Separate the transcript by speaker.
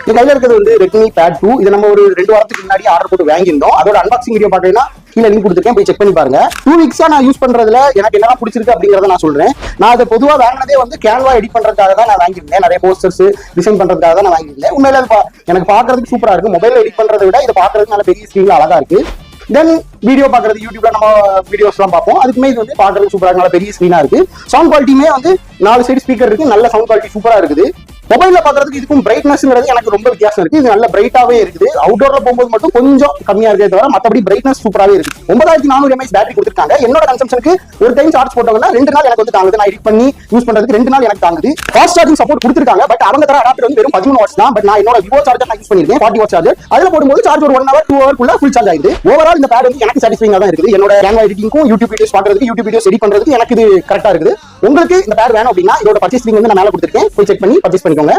Speaker 1: இந்த கையில இருக்கிறது வந்து Redmi Pad 2. இதை நம்ம ஒரு 2 வாரத்துக்கு முன்னாடி ஆர்டர் போட்டு வாங்கியிருந்தோம். அதோட அன்பாக்சிங் வீடியோ பாத்தீங்கன்னா கீழே லிங்க் கொடுத்துருக்கேன், போய் செக் பண்ணி பாருங்க. 2 வீக்ஸா நான் யூஸ் பண்றதுல எனக்கு என்னெல்லாம் பிடிச்சிருக்கு அப்படிங்கறத நான் சொல்றேன். நான் அதை பொதுவா வாங்கினதே வந்து கேன்வா எடிட் பண்றதுக்காக தான் நான் வாங்கியிருந்தேன். நிறைய போஸ்டர்ஸ் டிசைன் பண்றதுக்காக தான் நான் வாங்கியிருந்தேன். உண்மையில எனக்கு பாக்குறதுக்கு சூப்பரா இருக்கு. மொபைல் எடிட் பண்றதை விட இதை பாக்குறதுக்கு நல்ல பெரிய ஸ்கிரீன்ல அழகா இருக்கு. தென் வீடியோ பாக்குறது யூடியூப்ல நம்ம வீடியோஸ் எல்லாம் பார்ப்போம். அதுக்குமே இது வந்து பாக்குறது சூப்பரா நல்ல பெரிய ஸ்கிரீனா இருக்கு. சவுண்ட் குவாலிட்டியுமே வந்து 4 சைடு ஸ்பீக்கர் இருக்கு. நல்ல சவுண்ட் குவாலிட்டி சூப்பரா இருக்குது. மொபைல்ல பாக்குறதுக்கு இதுக்கும் பிரைட்னஸ்ங்கிறது எனக்கு ரொம்ப வித்தியாசம் இருக்கு. இது நல்ல பிரைட்டாவே இருக்குது. அவுட்டோர்ல போகும்போது மட்டும் கொஞ்சம் கம்மியா இருக்கே தவிர மத்தபடி பிரைட்னஸ் சூப்பராவே இருக்கு. 9400 mAh பேட்டரி கொடுத்துருக்காங்க. என்னோட கன்சம்ஷனுக்கு ஒரு டைம் சார்ஜ் போட்டோம்னா 2 நாள் எனக்கு வந்து தாங்குது. நான் எடிட் பண்ணி யூஸ் பண்றதுக்கு 2 நாள் எனக்கு தாங்குது. ஃபாஸ்ட் சார்ஜிங் சப்போர்ட் கொடுத்துருக்காங்க. பட் அவங்க தர அடாப்டர் வந்து வெறும் 13 வாட்ஸ் தான். பட் நான் என்னோட விவோ சார்ஜர் நான் யூஸ் பண்ணிருக்கேன் 40 வாட் சார்ஜர். அதுல போடும்போது சார்ஜ் ஒரு 1 hour 2 hour குள்ள ஃபுல் சார்ஜ் ஆயிடுது. ஓவரால் இந்த பேட் வந்து எனக்கு சாட்டிஸ்ஃபைங்கா தான் இருக்குது. என்னோட கேன்வா எடிட்டிங்கும் யூடியூப் வீடியோஸ் பாக்குறதுக்கு யூடியூப் வீடியோஸ் எடிட் பண்றதுக்கு எனக்கு இது கரெக்டா இருக்குது. உங்களுக்கு இந்த பேட் வேணும் அப்படின்னா இதோட பர்ச்சேஸ் லிங்க் வந்து நான் மேல கொடுத்துருக்கேன், போய் செக் பண்ணி பர்ச்சேஸ் பண்ணிக்கோங்க.